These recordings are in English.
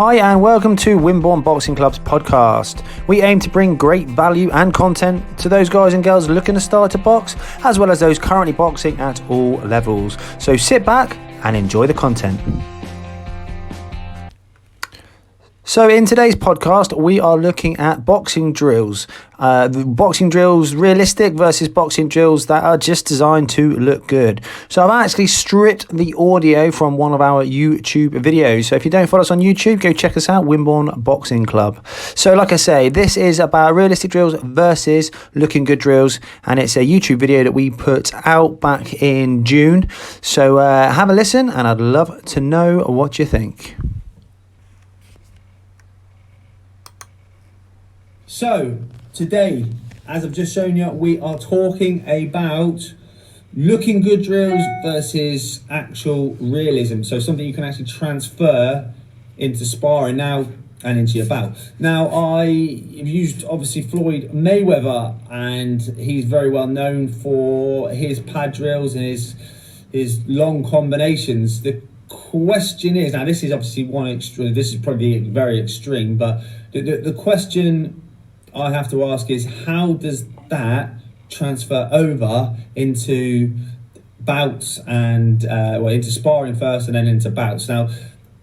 Hi and welcome to Wimborne Boxing Club's podcast. We aim to bring great value and content to those guys and girls looking to start to box, as well as those currently boxing at all levels. So sit back and enjoy the content. So in today's podcast, we are looking at boxing drills. Boxing drills realistic versus boxing drills that are just designed to look good. So I've actually stripped the audio from one of our YouTube videos. So if you don't follow us on YouTube, go check us out, Wimborne Boxing Club. So like I say, this is about realistic drills versus looking good drills. And it's a YouTube video that we put out back in June. So have a listen and I'd love to know what you think. So, today, as I've just shown you, we are talking about looking good drills versus actual realism. So something you can actually transfer into sparring now and into your bout. Now, I've used, obviously, Floyd Mayweather, and he's very well known for his pad drills and his long combinations. The question is, now this is obviously one extreme, this is probably very extreme, but the question I have to ask is, how does that transfer over into bouts and into sparring first and then into bouts? Now,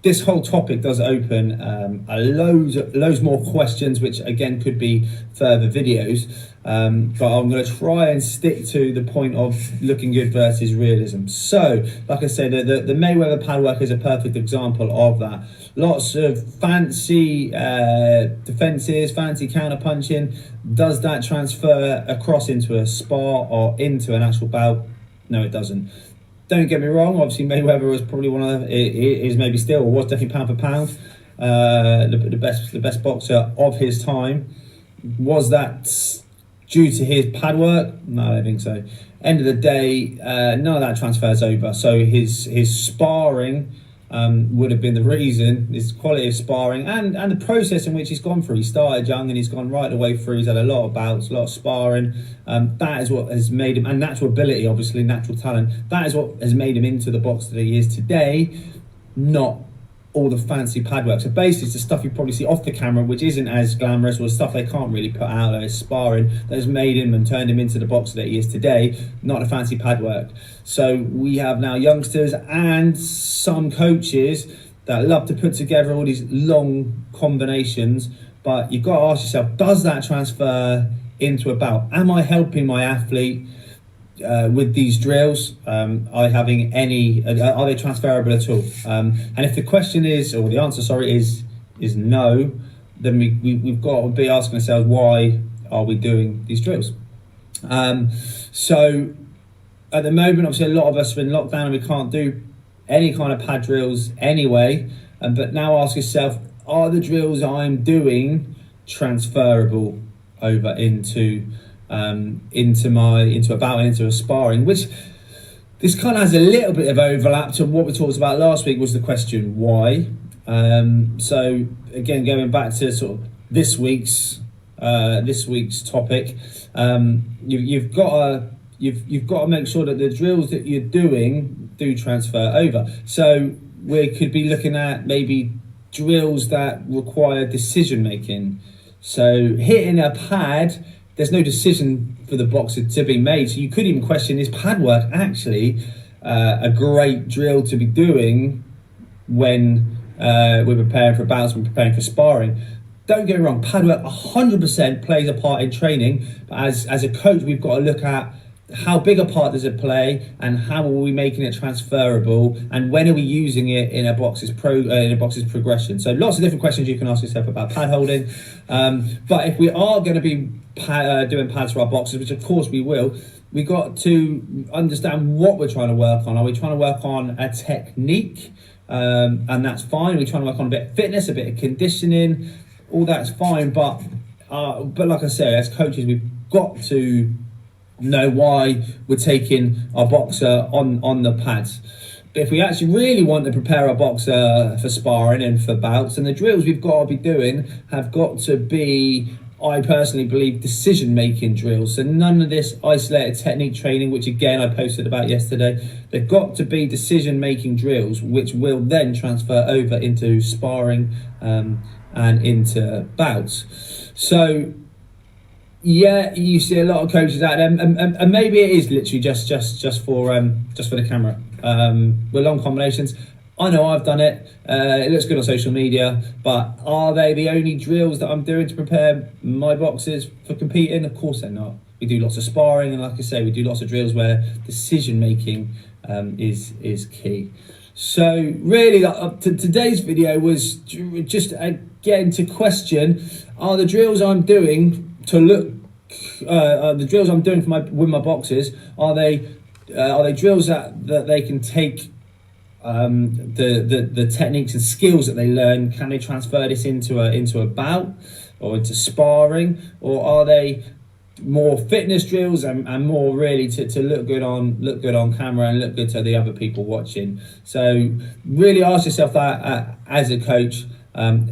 this whole topic does open loads more questions, which again could be further videos. But I'm going to try and stick to the point of looking good versus realism. So, like I said, the Mayweather pad work is a perfect example of that. Lots of fancy defenses, fancy counter punching. Does that transfer across into a spar or into an actual bout? No, it doesn't. Don't get me wrong, obviously Mayweather was probably one of is maybe still, or was definitely pound for pound, the best boxer of his time. Was that due to his pad work? No, I don't think so. End of the day, none of that transfers over. So his sparring would have been the reason, his quality of sparring and the process in which he's gone through. He started young and he's gone right the way through. He's had a lot of bouts, a lot of sparring. That is what has made him, and natural ability, obviously, natural talent. That is what has made him into the boxer that he is today, not all the fancy pad work. So basically it's the stuff you probably see off the camera, which isn't as glamorous, or stuff they can't really put out there as sparring, that has made him and turned him into the boxer that he is today, not the fancy pad work. So we have now youngsters and some coaches that love to put together all these long combinations, but you've got to ask yourself, does that transfer into a bout? Am I helping my athlete with these drills? Are they transferable at all? And if the question is, or the answer, sorry, is no, then we've got to be asking ourselves, why are we doing these drills? So at the moment, obviously a lot of us are in lockdown and we can't do any kind of pad drills anyway, but now ask yourself, are the drills I'm doing transferable over into a bout and into a sparring? Which this kind of has a little bit of overlap to what we talked about last week, was the question why. So again, going back to sort of this week's topic, you've got to make sure that the drills that you're doing do transfer over. So we could be looking at maybe drills that require decision making. So hitting a pad, there's no decision for the boxer to be made. So you could even question, is pad work actually a great drill to be doing when we're preparing for bouts, we're preparing for sparring? Don't get me wrong, pad work 100% plays a part in training, but as a coach, we've got to look at how big a part does it play, and how are we making it transferable, and when are we using it in a boxer's progression? So lots of different questions you can ask yourself about pad holding. But if we are going to be doing pads for our boxers, which of course we will, we got to understand what we're trying to work on. Are we trying to work on a technique? And that's fine. We're trying to work on a bit of fitness, a bit of conditioning. All that's fine. But like I say, as coaches, we've got to know why we're taking our boxer on the pads. But if we actually really want to prepare our boxer for sparring and for bouts, then the drills we've got to be doing have got to be I personally believe, decision-making drills. So none of this isolated technique training, which again I posted about yesterday. They've got to be decision-making drills, which will then transfer over into sparring and into bouts. So yeah, you see a lot of coaches out there, and maybe it is literally just for the camera. With long combinations. I know I've done it. It looks good on social media, but are they the only drills that I'm doing to prepare my boxers for competing? Of course they're not. We do lots of sparring, and like I say, we do lots of drills where decision making is key. So really, today's video was just again to question: are the drills I'm doing to look, the drills I'm doing with my boxers, are they drills that they can take? The techniques and skills that they learn, can they transfer this into a bout or into sparring, or are they more fitness drills and more really to look good on camera and look good to the other people watching? So really ask yourself that as a coach.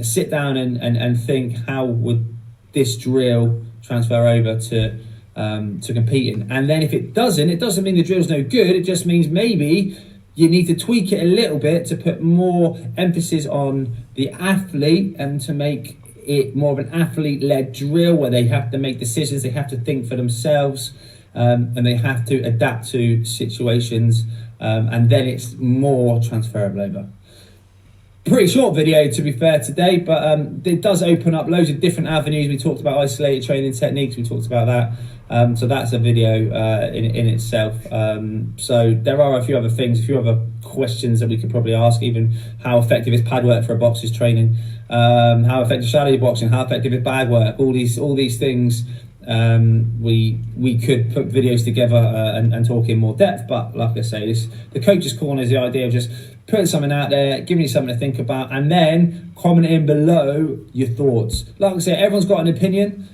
Sit down and think, how would this drill transfer over to competing? And then if it doesn't mean the drill's no good. It just means maybe you need to tweak it a little bit to put more emphasis on the athlete and to make it more of an athlete-led drill where they have to make decisions, they have to think for themselves, and they have to adapt to situations, and then it's more transferable over. Pretty short video, to be fair, today, but it does open up loads of different avenues. We talked about isolated training techniques, we talked about that. So that's a video in itself. So there are a few other things, a few other questions that we could probably ask, even how effective is pad work for a boxer's training, how effective shadow boxing, how effective is bag work, all these things. We could put videos together and talk in more depth, but like I say, the coach's corner is the idea of just putting something out there, giving you something to think about, and then commenting below your thoughts. Like I say, everyone's got an opinion.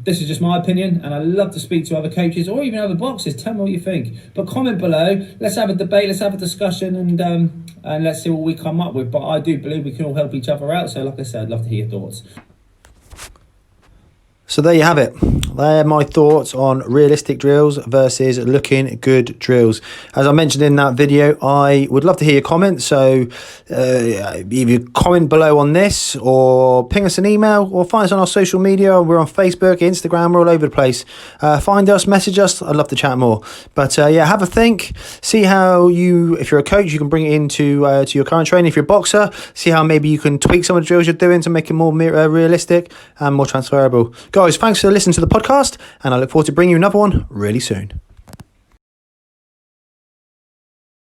This is just my opinion, and I love to speak to other coaches or even other boxers. Tell me what you think, but comment below. Let's have a debate, let's have a discussion, and let's see what we come up with. But I do believe we can all help each other out, so like I said, I'd love to hear your thoughts. So there you have it. They're my thoughts on realistic drills versus looking good drills. As I mentioned in that video, I would love to hear your comments. So either comment below on this or ping us an email or find us on our social media. We're on Facebook, Instagram, we're all over the place. Find us, message us. I'd love to chat more. But yeah, have a think. See how if you're a coach, you can bring it into to your current training. If you're a boxer, see how maybe you can tweak some of the drills you're doing to make it more realistic and more transferable. Guys, thanks for listening to the podcast, and I look forward to bringing you another one really soon.